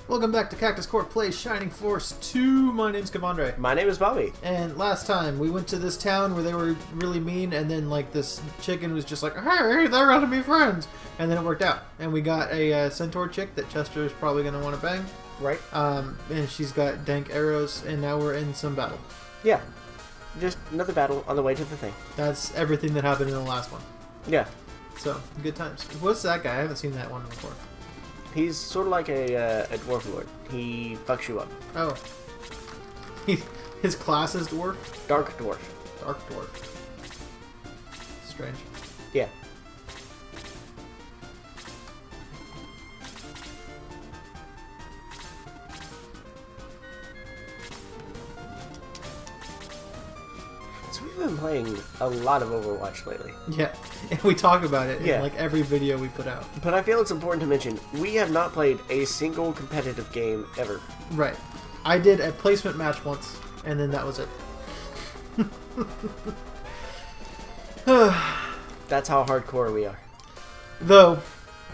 Welcome back to Cactus Court Plays Shining Force 2. My name's Kevandre. My name is Bobby. And last time we went to this town where they were really mean, and then like this chicken was just like, hey, they're gonna be friends. And then it worked out. And we got a centaur chick that Chester's probably gonna want to bang. Right. And she's got dank arrows, and now we're in some battle. Yeah. Just another battle on the way to the thing. That's everything that happened in the last one. Yeah. So, good times. What's that guy? I haven't seen that one before. He's sort of like a dwarf lord. He fucks you up. Oh. His class is dwarf? Dark dwarf. Dark dwarf. Strange. Yeah. So we've been playing a lot of Overwatch lately. Yeah, and we talk about it Yeah. in like every video we put out. But I feel it's important to mention, we have not played a single competitive game ever. Right. I did a placement match once, and then that was it. That's how hardcore we are. Though,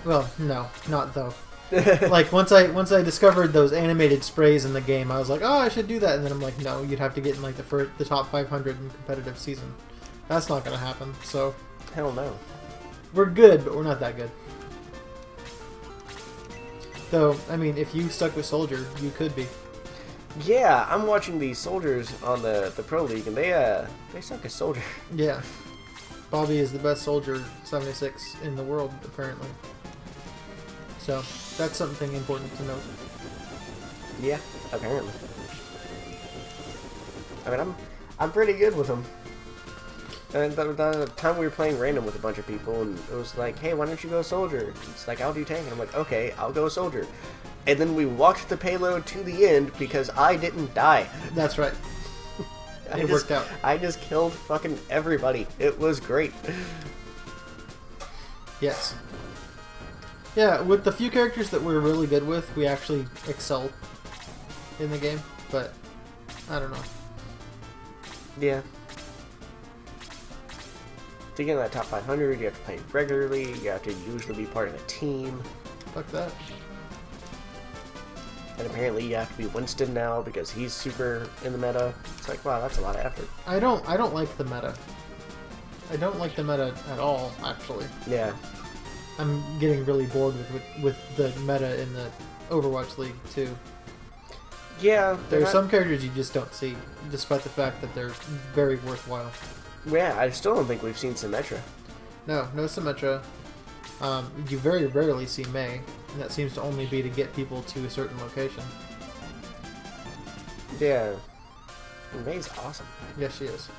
well, no, not though. Like once I discovered those animated sprays in the game, I was like, oh, I should do that, and then I'm like, no, you'd have to get in like the top 500 in competitive season. That's not gonna happen. So Hell no. we're good, but we're not that good. Though, I mean, if you stuck with Soldier, you could be. Yeah, I'm watching these soldiers on the Pro League, and they suck as Soldier. Yeah. Bobby is the best Soldier 76 in the world, apparently. So, that's something important to note. Yeah, apparently. I mean, I'm pretty good with them. And the time we were playing random with a bunch of people, and it was like, hey, why don't you go Soldier? It's like, I'll do tank. And I'm like, okay, I'll go Soldier. And then we walked the payload to the end because I didn't die. That's right. It worked out. I just killed fucking everybody. It was great. Yes. Yeah, with the few characters that we're really good with, we actually excel in the game, but I don't know. Yeah. To get in that top 500, you have to play regularly, you have to usually be part of a team. Fuck that. And apparently you have to be Winston now because he's super in the meta. It's like, wow, that's a lot of effort. I don't like the meta. I don't like the meta at all, actually. Yeah. I'm getting really bored with the meta in the Overwatch League, too. Yeah. There are some characters you just don't see, despite the fact that they're very worthwhile. Yeah, I still don't think we've seen Symmetra. No Symmetra. You very rarely see Mei, and that seems to only be to get people to a certain location. Yeah. May's awesome. Yes, she is.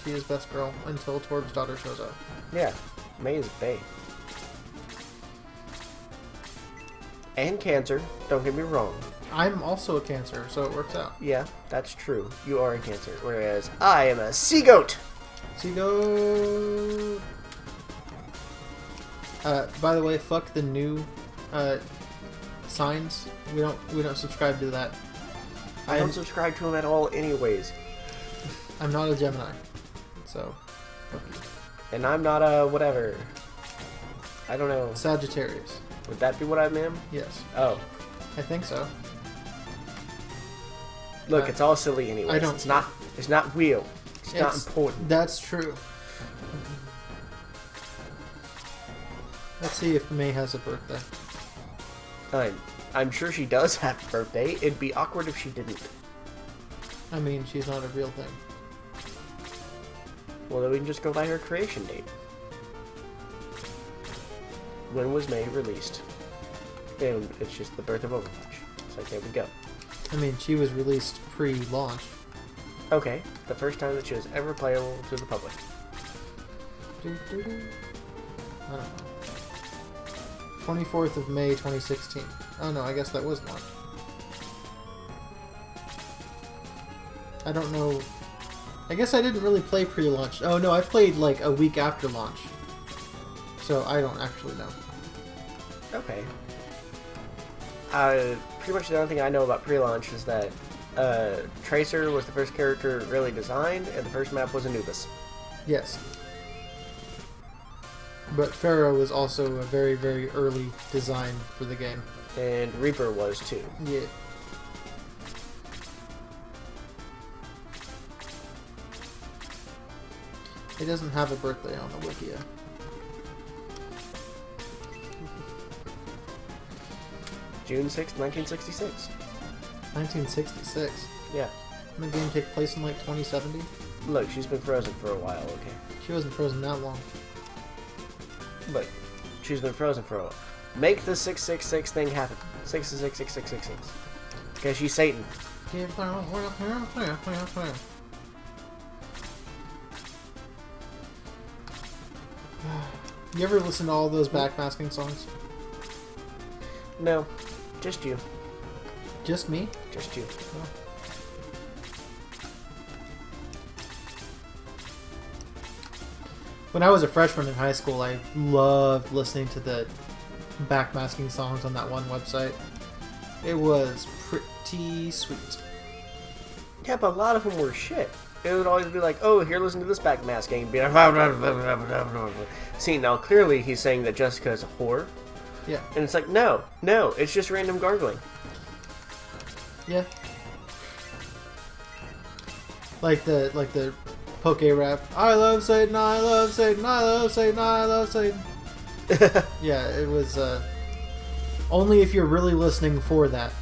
She is best girl until Torb's daughter shows up. Yeah. May is bae. And Cancer, don't get me wrong. I'm also a Cancer, so it works out. Yeah, that's true. You are a Cancer, whereas I am a sea goat. Seagoat. By the way, fuck the new signs. We don't subscribe to that. I don't subscribe to him at all anyways. I'm not a Gemini, so fuck you. And I'm not a whatever. I don't know. Sagittarius. Would that be what I am? Yes, Oh. I think so. Look, it's all silly anyways. I don't. It's not real. It's not important. That's true. Let's see if Mei has a birthday. I'm sure she does have a birthday. It'd be awkward if she didn't. I mean, she's not a real thing. Well, then we can just go by her creation date. When was May released? And it's just the birth of Overwatch. It's like, there we go. I mean, she was released pre-launch. Okay, the first time that she was ever playable to the public. I don't know. 24th of May 2016. Oh no, I guess that was launch. I don't know. I guess I didn't really play pre-launch. Oh no, I played like a week after launch. So I don't actually know. Okay. Pretty much the only thing I know about pre-launch is that Tracer was the first character really designed, and the first map was Anubis. Yes. But Pharaoh was also a very, very early design for the game. And Reaper was too. Yeah. It doesn't have a birthday on the Wikia. June 6th, 1966. 1966. Yeah. Didn't the game take place in like 2070? Look, she's been frozen for a while, okay? She wasn't frozen that long. Look, she's been frozen for a while. Make the 666 thing happen. 6666666. Because she's Satan. You ever listen to all those backmasking songs? No, just you. Just me? Just you. Oh. When I was a freshman in high school, I loved listening to the backmasking songs on that one website. It was pretty sweet. Yeah, but a lot of them were shit. It would always be like, oh, here, listen to this backmasking. And be like, see, now clearly he's saying that Jessica is a whore. Yeah. And it's like, no, it's just random gargling. Yeah. Like the Poke rap. I love Satan, I love Satan, I love Satan, I love Satan. Yeah, it was only if you're really listening for that.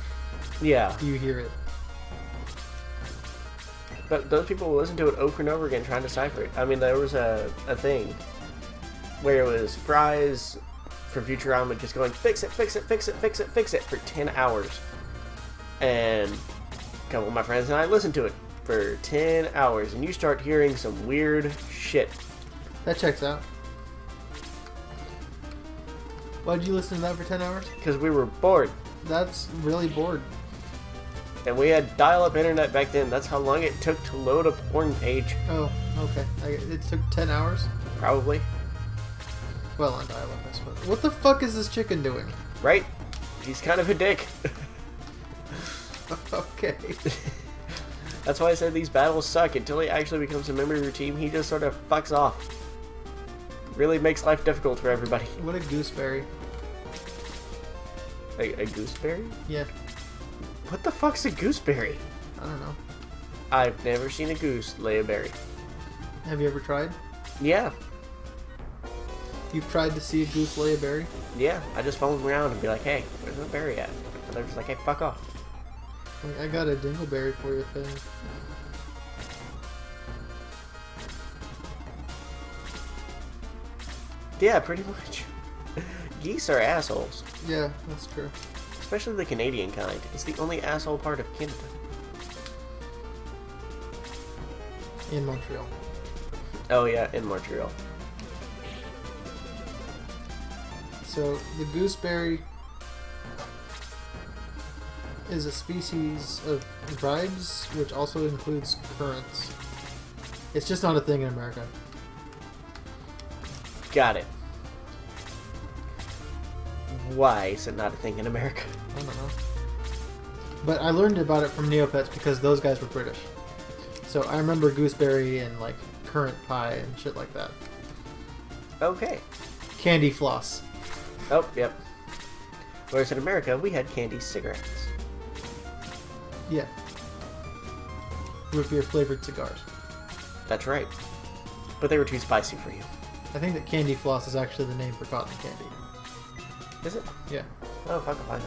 Yeah. You hear it. But those people will listen to it over and over again trying to decipher it. I mean, there was a thing where it was Fries from Futurama just going, fix it, fix it, fix it, fix it, fix it for 10 hours. And a couple of my friends and I listened to it for 10 hours. And you start hearing some weird shit. That checks out. Why'd you listen to that for 10 hours? Because we were bored. That's really bored. And we had dial-up internet back then. That's how long it took to load a porn page. Oh, okay. It took 10 hours? Probably. Well, on dial-up, I suppose. What the fuck is this chicken doing? Right? He's kind of a dick. Okay. That's why I said these battles suck. Until he actually becomes a member of your team, he just sort of fucks off. Really makes life difficult for everybody. What a gooseberry. A gooseberry? Yeah. What the fuck's a gooseberry? I don't know. I've never seen a goose lay a berry. Have you ever tried? Yeah. You've tried to see a goose lay a berry? Yeah. I just phone them around and be like, hey, where's the berry at? And they're just like, hey, fuck off. Like, I got a dingleberry for you thing. Yeah, pretty much. Geese are assholes. Yeah, that's true. Especially the Canadian kind. It's the only asshole part of Canada. In Montreal. Oh yeah, in Montreal. So, the gooseberry is a species of bribes, which also includes currants. It's just not a thing in America. Got it. Why is it not a thing in America? I don't know. But I learned about it from Neopets because those guys were British. So I remember gooseberry and like currant pie and shit like that. Okay. Candy floss. Oh, yep. Whereas in America, we had candy cigarettes. Yeah. Root beer flavored cigars. That's right. But they were too spicy for you. I think that candy floss is actually the name for cotton candy. Is it? Yeah. Oh, fuck if I know.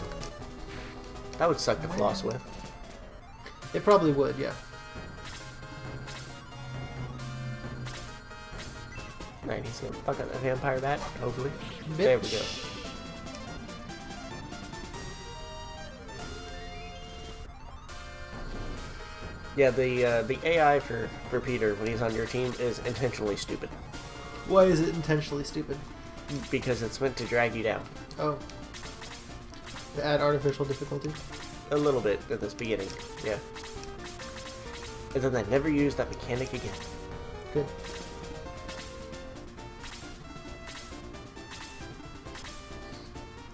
That would suck to floss with. It probably would, yeah. Right, he's gonna fuck up the vampire bat, hopefully. Bitch. There we go. Yeah, the AI for Peter when he's on your team is intentionally stupid. Why is it intentionally stupid? Because it's meant to drag you down. Oh. To add artificial difficulty? A little bit at this beginning, yeah. And then they never use that mechanic again. Good.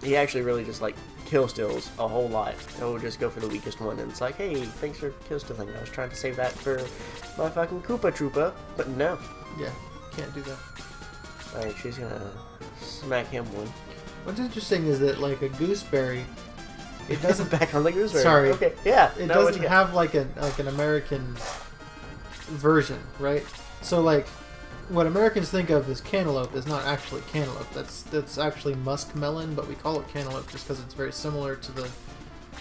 He actually really just like kill steals a whole lot. He'll just go for the weakest one and it's like, hey, thanks for kill stealing. I was trying to save that for my fucking Koopa Troopa, but no. Yeah, can't do that. Alright, she's gonna Smack him one. What's interesting is that like a gooseberry, it doesn't. Back on the gooseberry. Sorry. Okay. Yeah. It doesn't have like an American version, right? So like, what Americans think of as cantaloupe is not actually cantaloupe. That's actually muskmelon, but we call it cantaloupe just because it's very similar to the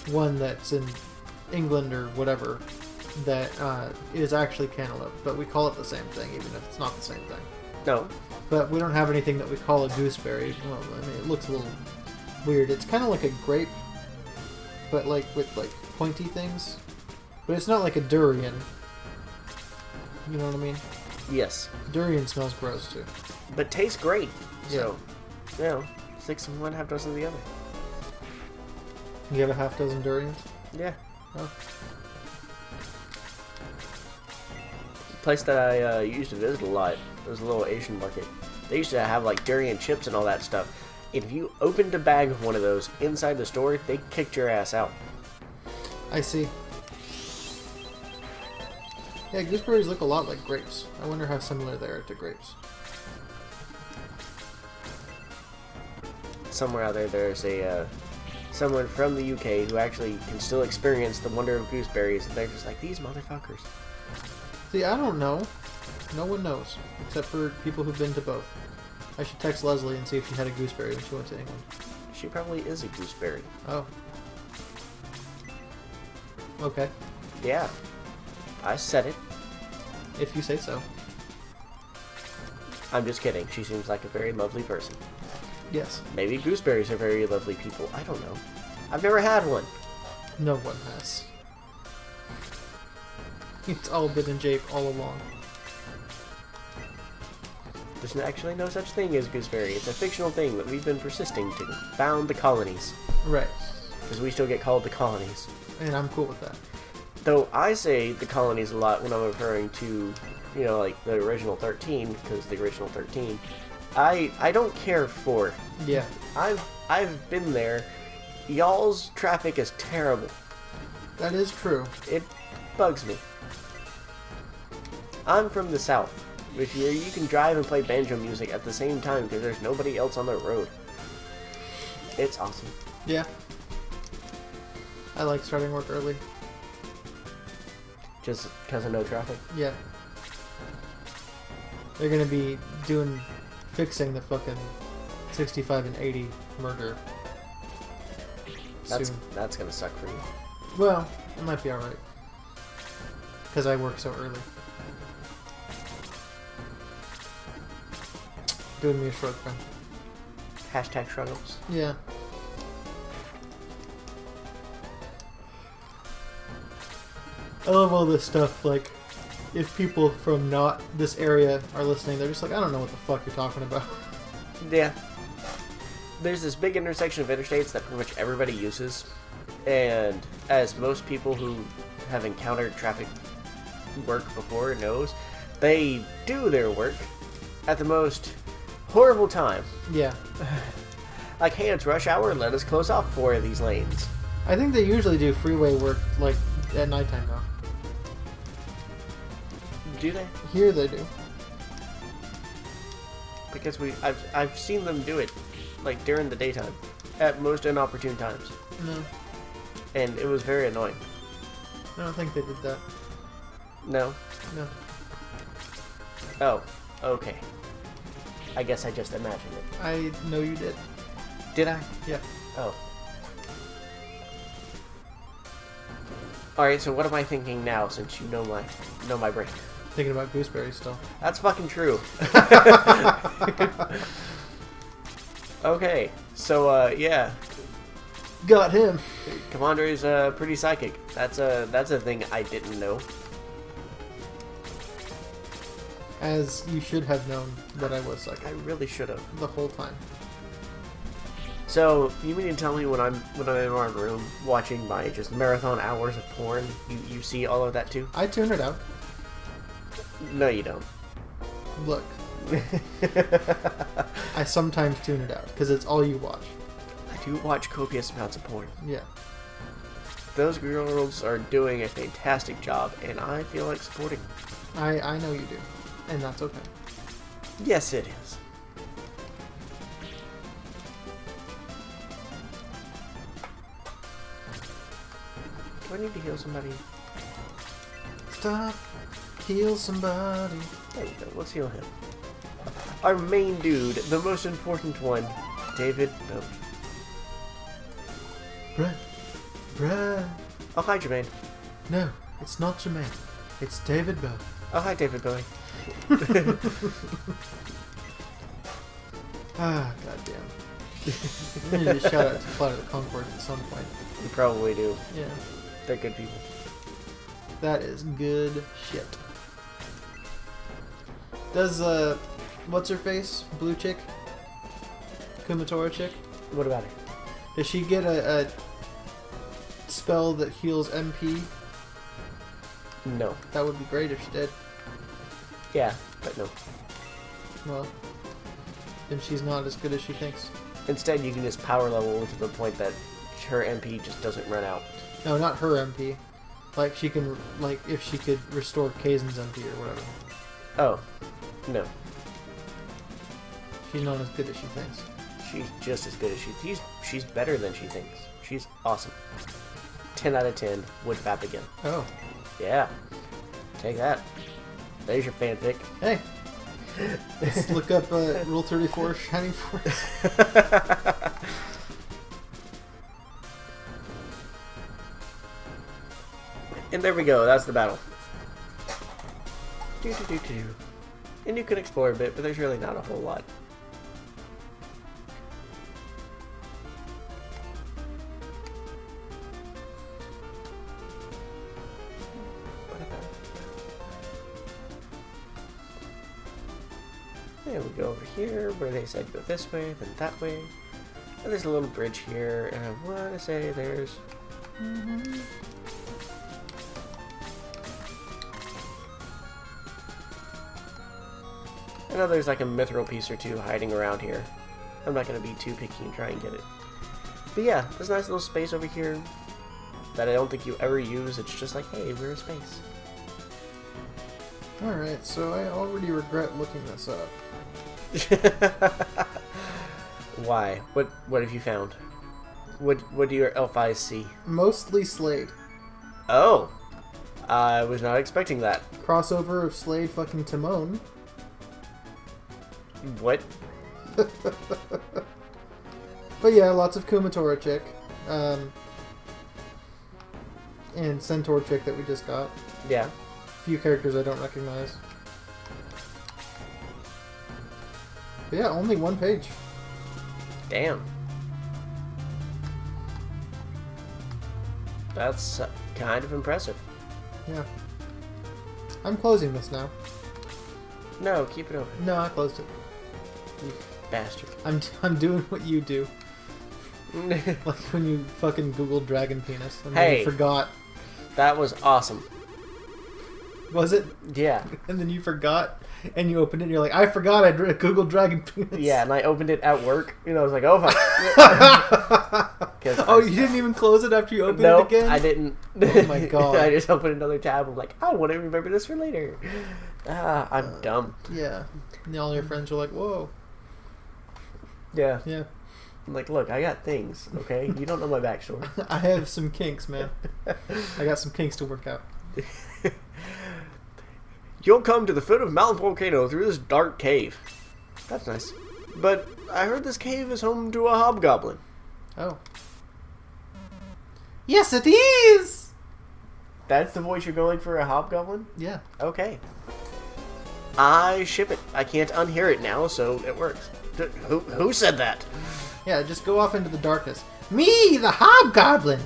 one that's in England or whatever that is actually cantaloupe. But we call it the same thing, even if it's not the same thing. No. But we don't have anything that we call a gooseberry. Well, I mean, it looks a little weird. It's kind of like a grape, but like with like pointy things. But it's not like a durian. You know what I mean? Yes. Durian smells gross too. But tastes great. Yeah. So, 6 of one, half dozen of the other. You have a half dozen durians? Yeah. Oh. The place that I used to visit a lot, it was a little Asian market. They used to have like durian chips and all that stuff. If you opened a bag of one of those inside the store, they kicked your ass out. I see. Yeah, gooseberries look a lot like grapes. I wonder how similar they are to grapes. Somewhere out there, there's a someone from the UK who actually can still experience the wonder of gooseberries, and they're just like, these motherfuckers. See, I don't know. No one knows, except for people who've been to both. I should text Leslie and see if she had a gooseberry when she went to England. She probably is a gooseberry. Oh. Okay. Yeah. I said it. If you say so. I'm just kidding. She seems like a very lovely person. Yes. Maybe gooseberries are very lovely people. I don't know. I've never had one. No one has. It's all been in Jape all along. There's actually no such thing as gooseberry. It's a fictional thing that we've been persisting to found the colonies. Right. Because we still get called the colonies. And I'm cool with that. Though I say the colonies a lot when I'm referring to, you know, like the original 13, because the original 13, I don't care for. Yeah. I've been there. Y'all's traffic is terrible. That is true. It bugs me. I'm from the south, which you can drive and play banjo music at the same time because there's nobody else on the road. It's awesome. Yeah. I like starting work early. Just because of no traffic? Yeah. They're gonna be fixing the fucking 65 and 80 murder soon. That's gonna suck for you. Well, it might be alright. Because I work so early. Doing me a short friend. Hashtag struggles. Yeah. I love all this stuff, like, if people from not this area are listening, they're just like, I don't know what the fuck you're talking about. Yeah. There's this big intersection of interstates that pretty much everybody uses, and as most people who have encountered traffic work before knows, they do their work at the most horrible time. Yeah. Like, hey, it's rush hour, let us close off 4 of these lanes. I think they usually do freeway work, like, at nighttime, though. Do they? Here they do. Because I've seen them do it, like, during the daytime, at most inopportune times. No. And it was very annoying. I don't think they did that. No? No. Oh, okay. I guess I just imagined it. I know you did. Did I? Yeah. Oh. Alright, so what am I thinking now, since you know my brain? Thinking about gooseberries still. That's fucking true. Okay, so, yeah. Got him. Kevandre is pretty psychic. That's a thing I didn't know. As you should have known that I was psychic. I really should have. The whole time. So, you mean to tell me when I'm in my room watching my just marathon hours of porn, you see all of that too? I tune it out. No, you don't. Look. I sometimes tune it out, because it's all you watch. I do watch copious amounts of porn. Yeah. Those girls are doing a fantastic job, and I feel like supporting them. I know you do. And that's okay. Yes, it is. Do I need to heal somebody? Stop. Heal somebody. There we go. Let's heal him. Our main dude, the most important one, David Bowie. Brad. Brad. Oh, hi, Jermaine. No, it's not Jermaine. It's David Bowie. Oh, hi, David Bowie. Ah, goddamn. We need to shout out to Flight of the Conchords at some point. You probably do. Yeah. They're good people. That is good shit. Does, what's her face? Blue chick? Kumatora chick? What about her? Does she get a spell that heals MP? No. That would be great if she did. Yeah, but no. Well, then she's not as good as she thinks. Instead, you can just power level to the point that her MP just doesn't run out. No, not her MP. Like, she can, like, if she could restore Kaizen's MP or whatever. Oh. No. She's not as good as she thinks. She's just as good as she's better than she thinks. She's awesome. 10 out of 10. Would fap again. Oh. Yeah. Take that. There's your fanfic. Hey. Let's look up Rule 34 Shining Force. And there we go. That's the battle. And you can explore a bit, but there's really not a whole lot. There we go over here, where they said go this way, then that way. And there's a little bridge here, and I want to say there's... I know there's like a mithril piece or two hiding around here. I'm not going to be too picky and try and get it. But yeah, there's a nice little space over here that I don't think you ever use. It's just like, hey, we're in space. Alright, so I already regret looking this up. Why? What have you found? What do your elf eyes see? Mostly Slade. Oh! I was not expecting that. Crossover of Slade fucking Timon. What? But yeah, lots of Kumatora chick. And Centaur chick that we just got. Yeah. Few characters I don't recognize. But yeah, only one page. Damn. That's kind of impressive. Yeah. I'm closing this now. No, keep it open. No, I closed it. You bastard. I'm doing what you do. Like when you fucking Googled dragon penis and then Hey. you forgot. That was awesome. Was it? Yeah. And then you forgot and you opened it and you're like, I forgot I Googled dragon penis. Yeah, and I opened it at work. You know, I was like, oh fuck. Oh, you didn't even close it after you opened Nope, it again? I didn't. Oh my god. I just opened another tab. I'm like, I want to remember this for later. Ah, I'm dumb. Yeah. And all your friends are like, whoa. Yeah. Yeah. I'm like, look, I got things, okay? You don't know my backstory. I have some kinks, man. I got some kinks to work out. You'll come to the foot of Mount Volcano through this dark cave. That's nice. But I heard this cave is home to a hobgoblin. Oh. Yes, it is! That's the voice you're going for, a hobgoblin? Yeah. Okay. I ship it. I can't unhear it now, so it works. Who said that? Yeah, just go off into the darkness. Me, the hobgoblin!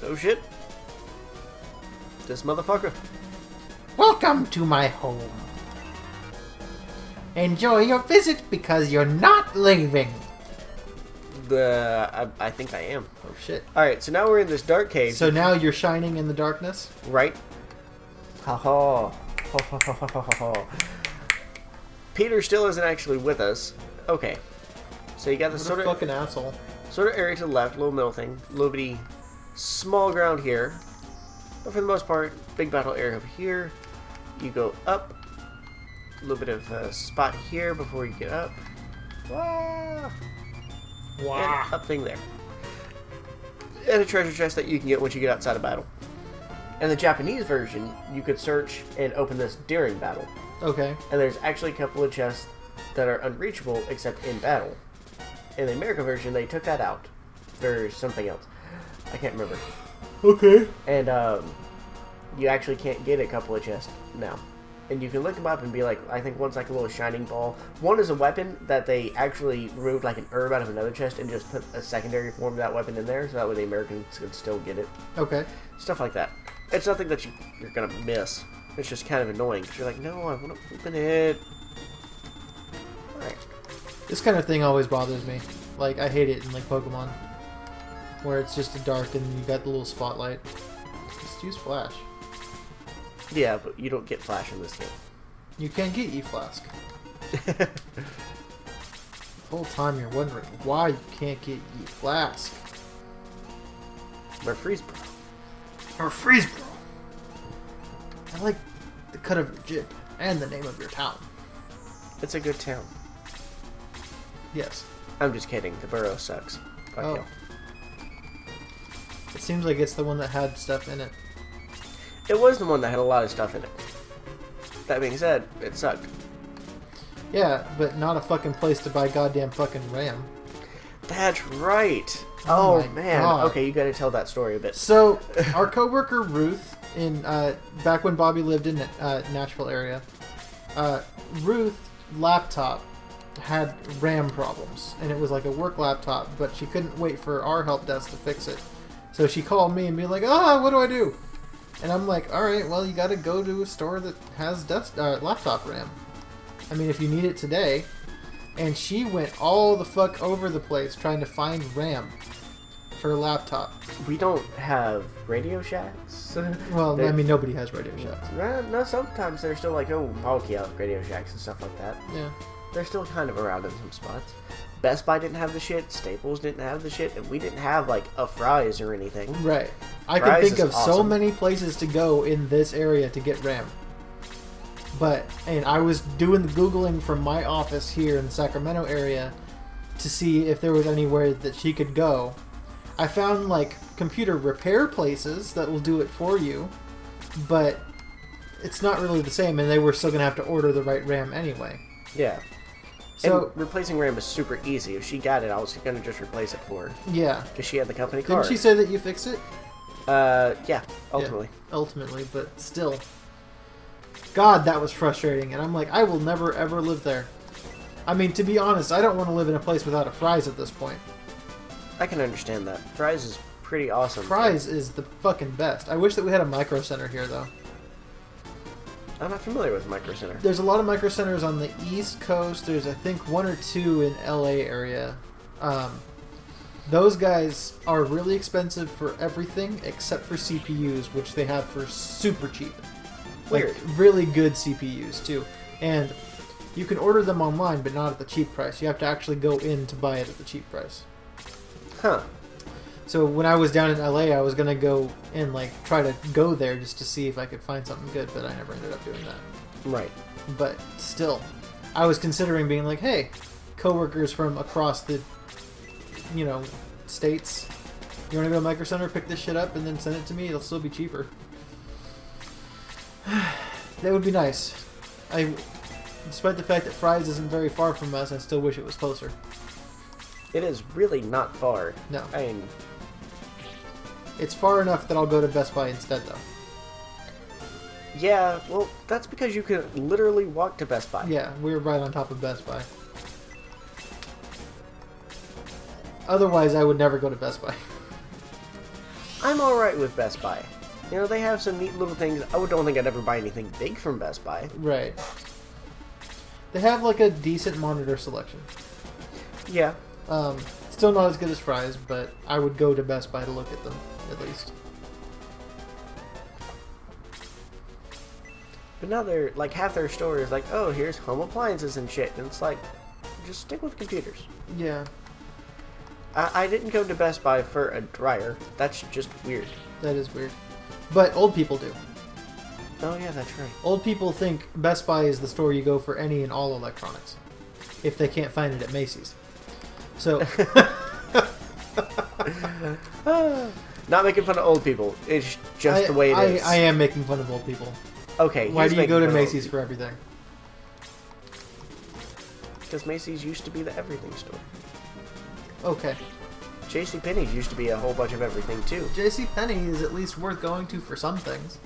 Oh shit. This motherfucker. Welcome to my home. Enjoy your visit because you're not leaving. I think I am. Oh shit. Alright, so now we're in this dark cave. So now you're shining in the darkness? Right? Ha ha. Peter still isn't actually with us. Okay. So you got this What a fucking asshole. sort of area to the left, little middle thing, little bitty small ground here. But for the most part, big battle area over here. You go up. A little bit of a spot here before you get up. Wah! Wow. And up thing there. And a treasure chest that you can get once you get outside of battle. In the Japanese version, you could search and open this during battle. Okay. And there's actually a couple of chests that are unreachable except in battle. In the American version, they took that out for something else. I can't remember. Okay. And you actually can't get a couple of chests now. And you can look them up and be like, I think one's like a little shining ball. One is a weapon that they actually removed like an herb out of another chest and just put a secondary form of that weapon in there, so that way the Americans could still get it. Okay. Stuff like that. It's nothing that you're going to miss. It's just kind of annoying, because you're like, no, I want to open it. Alright. This kind of thing always bothers me. Like, I hate it in like Pokemon, where it's just a dark and you got the little spotlight. Just use Flash. Yeah, but you don't get Flash in this game. You can get E-Flask. The whole time you're wondering why you can't get E-Flask. Or Freeze Bro. Or Freeze Bro. I like the cut of your jib and the name of your town. It's a good town. Yes. I'm just kidding. The borough sucks. Fuck you. It seems like it's the one that had stuff in it. It was the one that had a lot of stuff in it. That being said, it sucked. Yeah, but not a fucking place to buy goddamn fucking RAM. That's right. Oh man. God. Okay, you gotta tell that story a bit. So, our coworker Ruth, in back when Bobby lived in Nashville area, Ruth's laptop had RAM problems, and it was like a work laptop, but she couldn't wait for our help desk to fix it. So she called me and be like, what do I do? And I'm like, alright, well, you gotta go to a store that has laptop RAM. I mean, if you need it today. And she went all the fuck over the place trying to find RAM for a laptop. We don't have Radio Shacks. Well, I mean, nobody has Radio Shacks. No, sometimes they're still like, bulky out Radio Shacks and stuff like that. Yeah. They're still kind of around in some spots. Best Buy didn't have the shit, Staples didn't have the shit, and we didn't have, like, a Fry's or anything. Right. I can think of so many places to go in this area to get RAM. And I was doing the Googling from my office here in the Sacramento area to see if there was anywhere that she could go. I found, like, computer repair places that will do it for you, but it's not really the same, and they were still going to have to order the right RAM anyway. Yeah. So and replacing RAM is super easy. If she got it, I was going to just replace it for her. Yeah. Because she had the company card. Didn't she say that you fixed it? Yeah, ultimately. Yeah, ultimately, but still. God, that was frustrating, and I'm like, I will never ever live there. I mean, to be honest, I don't want to live in a place without a Fry's at this point. I can understand that. Fry's is pretty awesome. Fry's is the fucking best. I wish that we had a Micro Center here, though. I'm not familiar with Micro Center. There's a lot of Micro Centers on the East Coast. There's, I think, 1 or 2 in LA area. Those guys are really expensive for everything except for CPUs, which they have for super cheap. Weird. Like, really good CPUs, too. And you can order them online, but not at the cheap price. You have to actually go in to buy it at the cheap price. Huh. So when I was down in LA, I was going to go and, like, try to go there just to see if I could find something good, but I never ended up doing that. Right. But still, I was considering being like, hey, coworkers from across the, states, you want to go to Micro Center, pick this shit up, and then send it to me? It'll still be cheaper. That would be nice. Despite the fact that Fry's isn't very far from us, I still wish it was closer. It is really not far. No. I mean, it's far enough that I'll go to Best Buy instead, though. Yeah, well, that's because you can literally walk to Best Buy. Yeah, we're right on top of Best Buy. Otherwise, I would never go to Best Buy. I'm alright with Best Buy. They have some neat little things. I don't think I'd ever buy anything big from Best Buy. Right. They have, like, a decent monitor selection. Yeah. Still not as good as Fry's, but I would go to Best Buy to look at them, at least. But now they're, like, half their store is like, oh, here's home appliances and shit. And it's like, just stick with computers. Yeah. I didn't go to Best Buy for a dryer. That's just weird. That is weird. But old people do. Oh, yeah, that's right. Old people think Best Buy is the store you go for any and all electronics. If they can't find it at Macy's. So... Not making fun of old people. It's just the way it is. I am making fun of old people. Okay. Why do you go to Macy's for everything? Because Macy's used to be the everything store. Okay. JCPenney's used to be a whole bunch of everything too. JCPenney is at least worth going to for some things.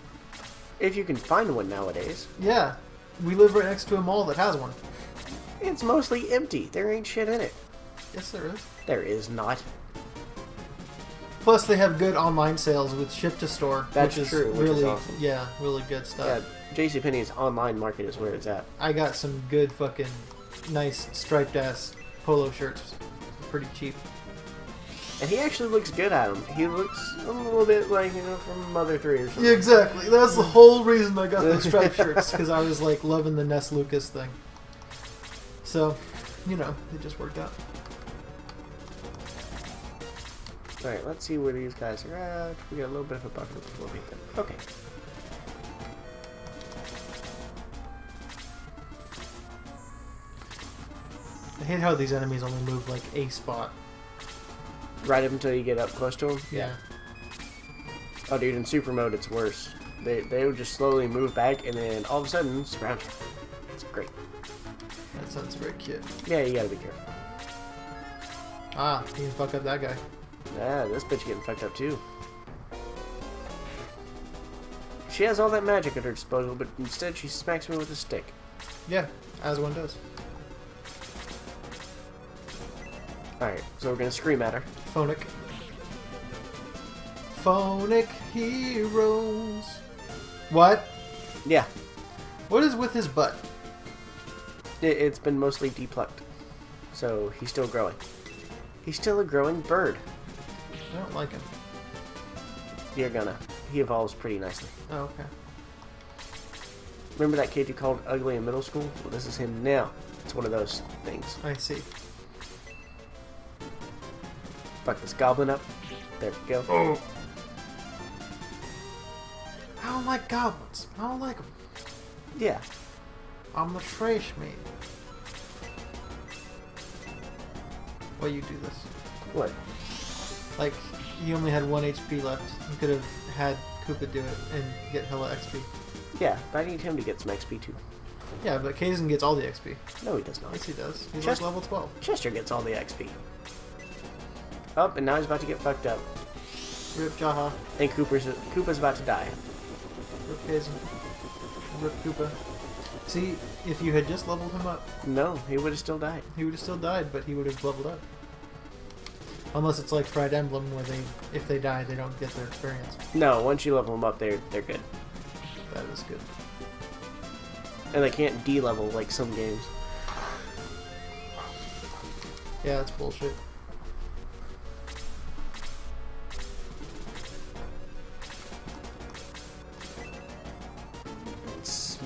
If you can find one nowadays. Yeah. We live right next to a mall that has one. It's mostly empty. There ain't shit in it. Yes, there is. There is not. Plus, they have good online sales with ship to store. That's which is true. Which really, is awesome. Yeah, really good stuff. Yeah, JCPenney's online market is where it's at. I got some good fucking nice striped ass polo shirts. Pretty cheap. And he actually looks good at them. He looks a little bit like, from Mother 3 or something. Yeah, exactly. That's the whole reason I got the striped shirts, because I was like loving the Ness Lucas thing. So, it just worked out. Alright, let's see where these guys are at. We got a little bit of a buffer before we beat them. Okay. I hate how these enemies only move like a spot. Right up until you get up close to them? Yeah. Oh, dude, in super mode, it's worse. They would just slowly move back, and then all of a sudden, surround you. It's great. That sounds very cute. Yeah, you gotta be careful. Ah, you can fuck up that guy. Yeah, this bitch getting fucked up, too. She has all that magic at her disposal, but instead she smacks me with a stick. Yeah, as one does. Alright, so we're gonna scream at her. Phonic. Phonic heroes. What? Yeah. What is with his butt? It's been mostly depulked. So, he's still growing. He's still a growing bird. I don't like him. You're gonna. He evolves pretty nicely. Oh, okay. Remember that kid you called ugly in middle school? Well, this is him now. It's one of those things. I see. Fuck this goblin up. There we go. Oh. I don't like goblins. I don't like them. Yeah. I'm the trash man. Why you do this? What? Like, you only had 1 HP left. You could have had Koopa do it and get hella XP. Yeah, but I need him to get some XP too. Yeah, but Kaizen gets all the XP. No, he does not. Yes, he does. He's Just- like level 12. Chester gets all the XP. Oh, and now he's about to get fucked up. Rip Jaha. And Koopa's about to die. Rip Kaizen. Rip Koopa. See, if you had just leveled him up, No, he would have still died. he would have still died, but he would have leveled up. Unless it's like Fried Emblem, where if they die, they don't get their experience. No, once you level them up, they're good. That is good. And they can't de-level like some games. Yeah, that's bullshit.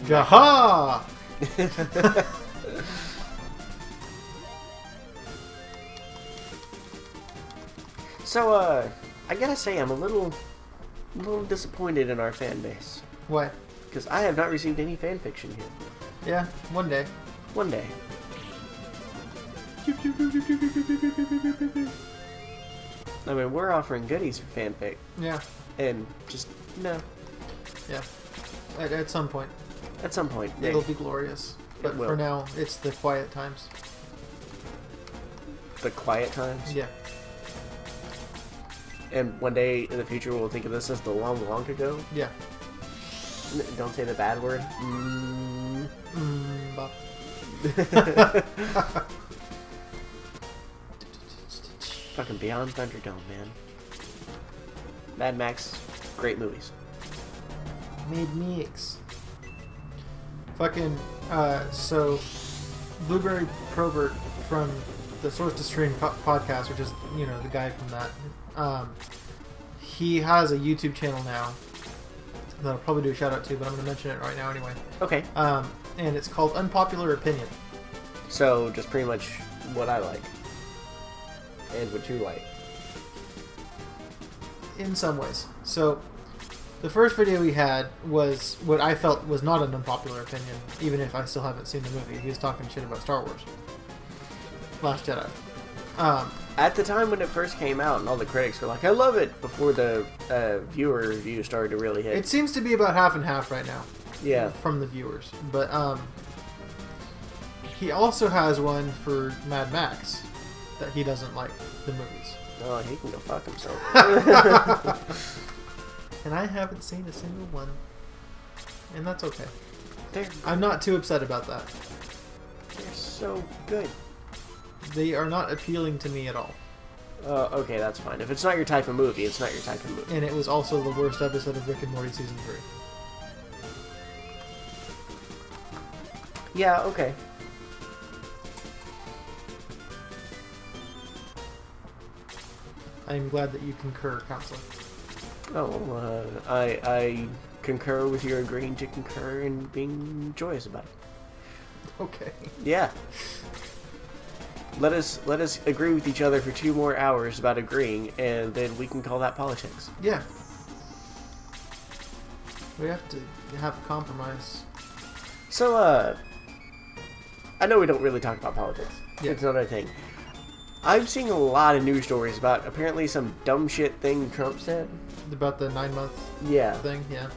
Jaha! So, I gotta say, I'm a little disappointed in our fan base. What? Because I have not received any fan fiction yet. Yeah, one day. One day. I mean, we're offering goodies for fanfic. Yeah, And just, no. yeah. At some point. At some point. It'll be glorious. But will. for now, it's the quiet times. The quiet times. Yeah. And one day in the future, we'll think of this as the long, long ago. Yeah. Don't say the bad word. Bop. Fucking Beyond Thunderdome, man. Mad Max, great movies. Mid mix. Fucking, so, Blueberry Probert from the Source to Stream podcast, which is, the guy from that, he has a YouTube channel now that I'll probably do a shout out to, but I'm going to mention it right now anyway. Okay. And it's called Unpopular Opinion. So, just pretty much what I like. And what you like. In some ways. So, the first video he had was what I felt was not an unpopular opinion, even if I still haven't seen the movie. He was talking shit about Star Wars. Last Jedi. At the time when it first came out, and all the critics were like, "I love it," before the viewer reviews started to really hit. It seems to be about half and half right now. Yeah. From the viewers, but he also has one for Mad Max that he doesn't like the movies. Oh, he can go fuck himself. And I haven't seen a single one, and that's okay. They're I'm not too upset about that. so good. They are not appealing to me at all. Okay, that's fine. If it's not your type of movie, it's not your type of movie. And it was also the worst episode of Rick and Morty Season 3. Yeah, okay. I'm glad that you concur, Counselor. Oh, I concur with your agreeing to concur and being joyous about it. Okay. Yeah. Let us agree with each other for 2 more hours about agreeing, and then we can call that politics. Yeah. We have to have a compromise. So, I know we don't really talk about politics. Yeah. It's another thing. I've seen a lot of news stories about apparently some dumb shit thing Trump said. About the 9-month Yeah. thing, yeah.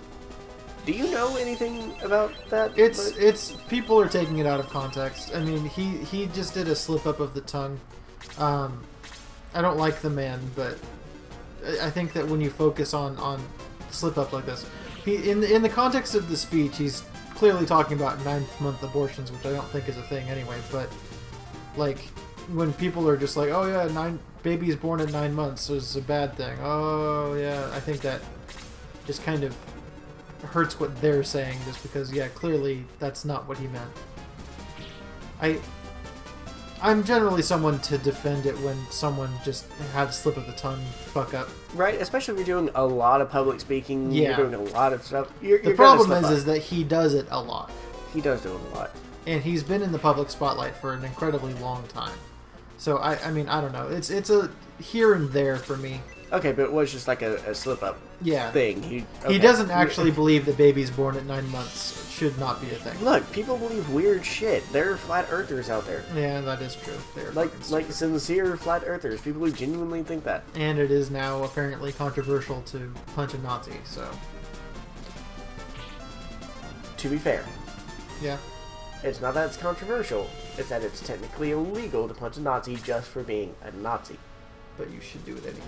Do you know anything about that? It's people are taking it out of context. I mean, he just did a slip up of the tongue. I don't like the man, but I think that when you focus on slip up like this, in the context of the speech, he's clearly talking about 9-month abortions, which I don't think is a thing anyway. But like when people are just like, oh yeah, babies born at 9 months is a bad thing. Oh yeah, I think that just kind of hurts what they're saying, just because, yeah, clearly that's not what he meant. I'm generally someone to defend it when someone just had a slip of the tongue fuck up. Right, especially if you're doing a lot of public speaking, yeah. You're doing a lot of stuff. The problem is that he does it a lot. He does do it a lot. And he's been in the public spotlight for an incredibly long time. So, I mean, I don't know. It's a here and there for me. Okay, but it was just like a slip-up thing. He doesn't actually believe that babies born at 9 months should not be a thing. Look, people believe weird shit. There are flat earthers out there. Yeah, that is true. They're like sincere flat earthers. People who genuinely think that. And it is now apparently controversial to punch a Nazi, so... To be fair. Yeah. It's not that it's controversial. It's that it's technically illegal to punch a Nazi just for being a Nazi. But you should do it anyway.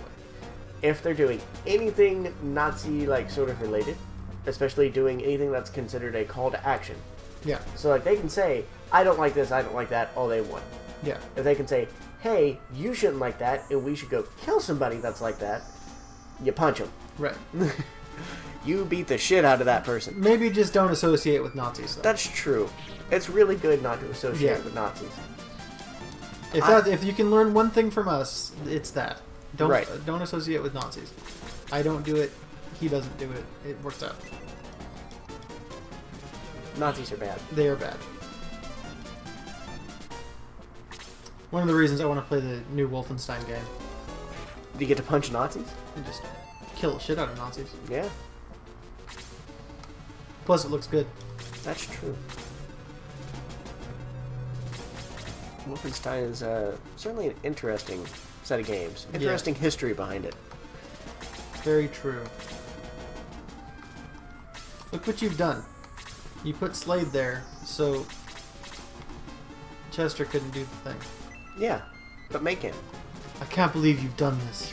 If they're doing anything Nazi-like sort of related, especially doing anything that's considered a call to action. Yeah. So like they can say, I don't like this, I don't like that, all they want. Yeah. If they can say, hey, you shouldn't like that, and we should go kill somebody that's like that, you punch them. Right. You beat the shit out of that person. Maybe just don't associate with Nazis, though. That's true. It's really good not to associate with Nazis. If you can learn one thing from us, it's that. Don't associate with Nazis. I don't do it. He doesn't do it. It works out. Nazis are bad. They are bad. One of the reasons I want to play the new Wolfenstein game. Do you get to punch Nazis? And just kill the shit out of Nazis. Yeah. Plus, it looks good. That's true. Wolfenstein is certainly an interesting set of games. Interesting history behind it. Very true. Look what you've done. You put Slade there, so Chester couldn't do the thing. Yeah, but make him. I can't believe you've done this.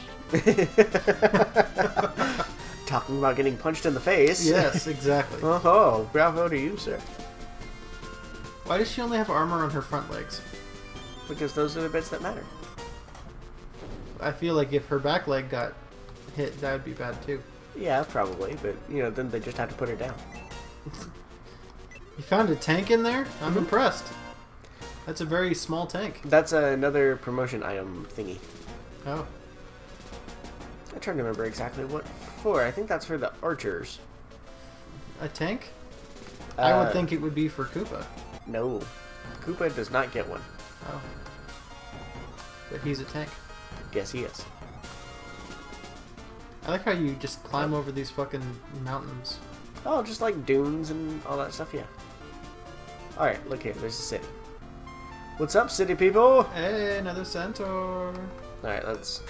Talking about getting punched in the face. Yes, exactly. Oh, bravo to you, sir. Why does she only have armor on her front legs? Because those are the bits that matter. I feel like if her back leg got hit, that would be bad too. Yeah, probably, but then they just have to put her down. You found a tank in there? I'm impressed. That's a very small tank. That's another promotion item thingy. Oh. I'm trying to remember exactly what for. I think that's for the archers. A tank? I would think it would be for Koopa. No. Koopa does not get one. Oh. But he's a tank. Yes, he is. I like how you just climb over these fucking mountains. Oh, just like dunes and all that stuff, yeah. Alright, look here. There's a city. What's up, city people? Hey, another centaur. Alright, let's...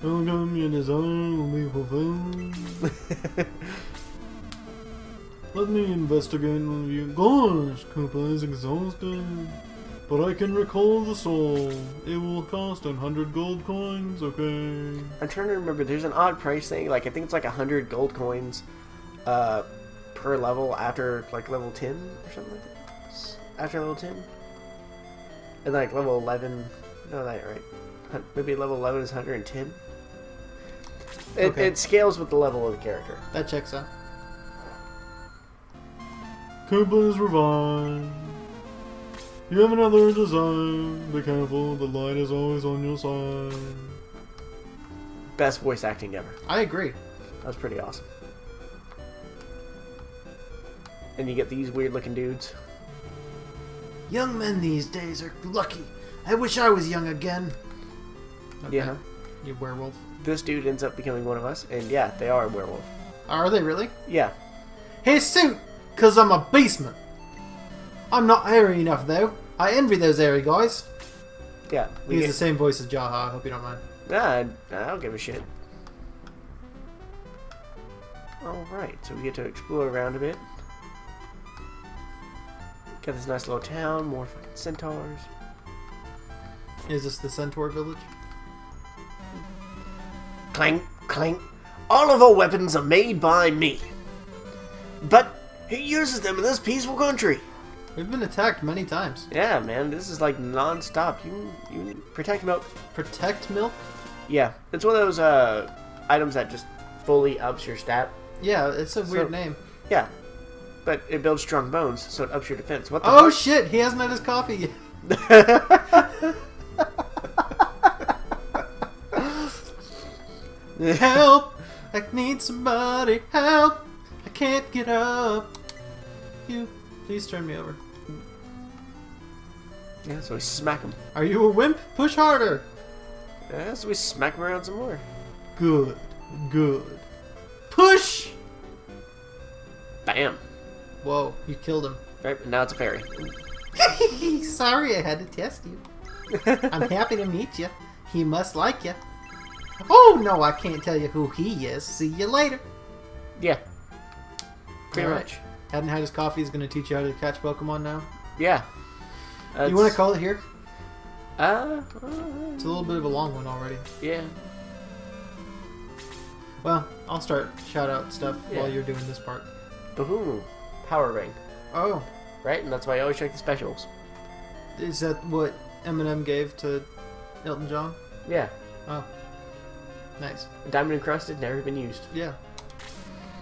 Welcome, your desire will be fulfilled. Let me investigate with you. Gosh, Koopa is exhausted. But I can recall the soul. It will cost 100 gold coins, okay? I'm trying to remember, there's an odd price thing. Like, I think it's like 100 gold coins per level after, like, level 10 or something like that. After level 10? And, like, level 11... No, that ain't right. Maybe level 11 is 110? It scales with the level of the character. That checks out. Koopa is revived. You have another desire. Be careful, the light is always on your side. Best voice acting ever. I agree. That was pretty awesome. And you get these weird looking dudes. Young men these days are lucky. I wish I was young again. Okay. Yeah. You werewolf. This dude ends up becoming one of us, and yeah, they are a werewolf. Are they really? Yeah. Hey, suit! 'Cause I'm a beastman. I'm not hairy enough, though. I envy those hairy guys. Yeah. He has the same voice as Jaha. I hope you don't mind. Nah, I don't give a shit. Alright, so we get to explore around a bit. Got this nice little town, more fucking centaurs. Is this the Centaur village? Clank, clank. All of our weapons are made by me. But he uses them in this peaceful country. We've been attacked many times. Yeah, man, this is like non-stop. You protect milk. Protect milk? Yeah, it's one of those items that just fully ups your stat. Yeah, it's a weird name. Yeah, but it builds strong bones, so it ups your defense. What the Oh fuck? shit, he hasn't had his coffee yet. Help! I need somebody. Help! I can't get up. You, please turn me over. Yeah, so we smack him. Are you a wimp? Push harder. Yeah, so we smack him around some more. Good. Good. Push! Bam. Whoa, you killed him. Right, and now it's a fairy. Sorry, I had to test you. I'm happy to meet you. He must like you. Oh no, I can't tell you who he is. See you later. Yeah. Pretty All right. much. Hadn't had his coffee is going to teach you how to catch Pokemon now. Yeah. You want to call it here? It's a little bit of a long one already. Yeah. Well, I'll start shout-out stuff while you're doing this part. Boom. Power ring. Oh. Right, and that's why I always check the specials. Is that what Eminem gave to Elton John? Yeah. Oh. Nice. Diamond encrusted, never been used. Yeah.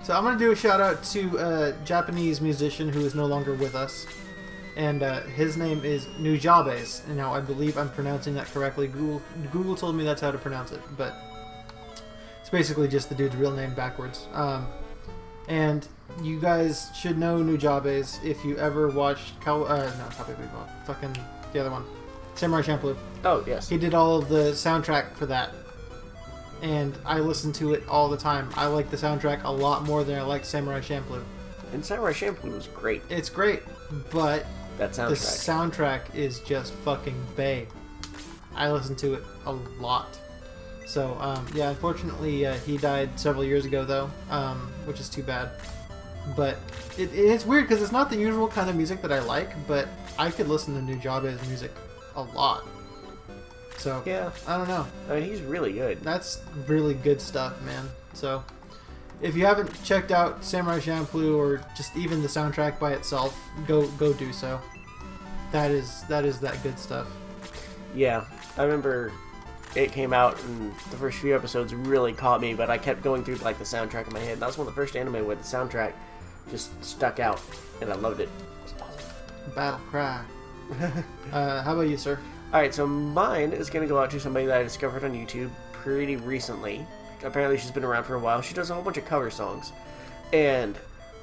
So I'm going to do a shout-out to a Japanese musician who is no longer with us. And his name is Nujabes. And now I believe I'm pronouncing that correctly. Google told me that's how to pronounce it. But it's basically just the dude's real name backwards. And you guys should know Nujabes if you ever watched fucking the other one. Samurai Champloo. Oh, yes. He did all of the soundtrack for that. And I listen to it all the time. I like the soundtrack a lot more than I like Samurai Champloo. And Samurai Champloo was great. It's great, but that soundtrack. The soundtrack is just fucking bae. I listen to it a lot. So, yeah, unfortunately, he died several years ago, though, which is too bad. But it's weird, because it's not the usual kind of music that I like, but I could listen to Nujabes music a lot. So, yeah, I don't know. I mean, he's really good. That's really good stuff, man. So, if you haven't checked out Samurai Champloo or just even the soundtrack by itself, go do so. That is that good stuff. Yeah, I remember it came out and the first few episodes really caught me, but I kept going through like the soundtrack in my head. That was one of the first anime where the soundtrack just stuck out, and I loved it. It was awesome. Battle Cry. How about you, sir? Alright, so mine is going to go out to somebody that I discovered on YouTube pretty recently. Apparently she's been around for a while. She does a whole bunch of cover songs. And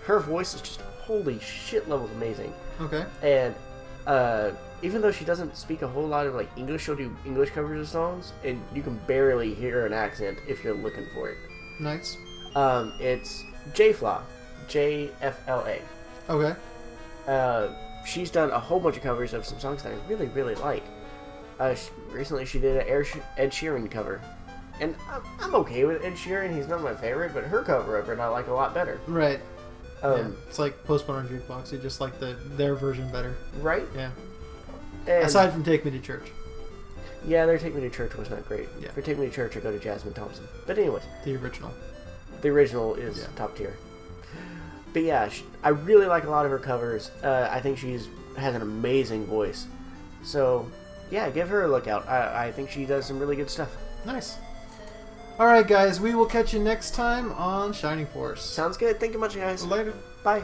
her voice is just holy shit levels amazing. Okay. And even though she doesn't speak a whole lot of like English, she'll do English covers of songs, and you can barely hear an accent if you're looking for it. Nice. It's Jfla. Jfla. Okay. She's done a whole bunch of covers of some songs that I really, really like. Recently she did an Ed Sheeran cover. And I'm okay with Ed Sheeran. He's not my favorite, but her cover of it I like a lot better. Right. Yeah. It's like Postmodern Jukebox. You just like their version better. Right? Yeah. And aside from Take Me to Church. Yeah, their Take Me to Church was not great. Yeah. For Take Me to Church, I go to Jasmine Thompson. But anyways. The original. The original is top tier. But yeah, I really like a lot of her covers. I think has an amazing voice. So, yeah, give her a look out. I think she does some really good stuff. Nice. Alright, guys, we will catch you next time on Shining Force. Sounds good. Thank you much, guys. Later. Bye.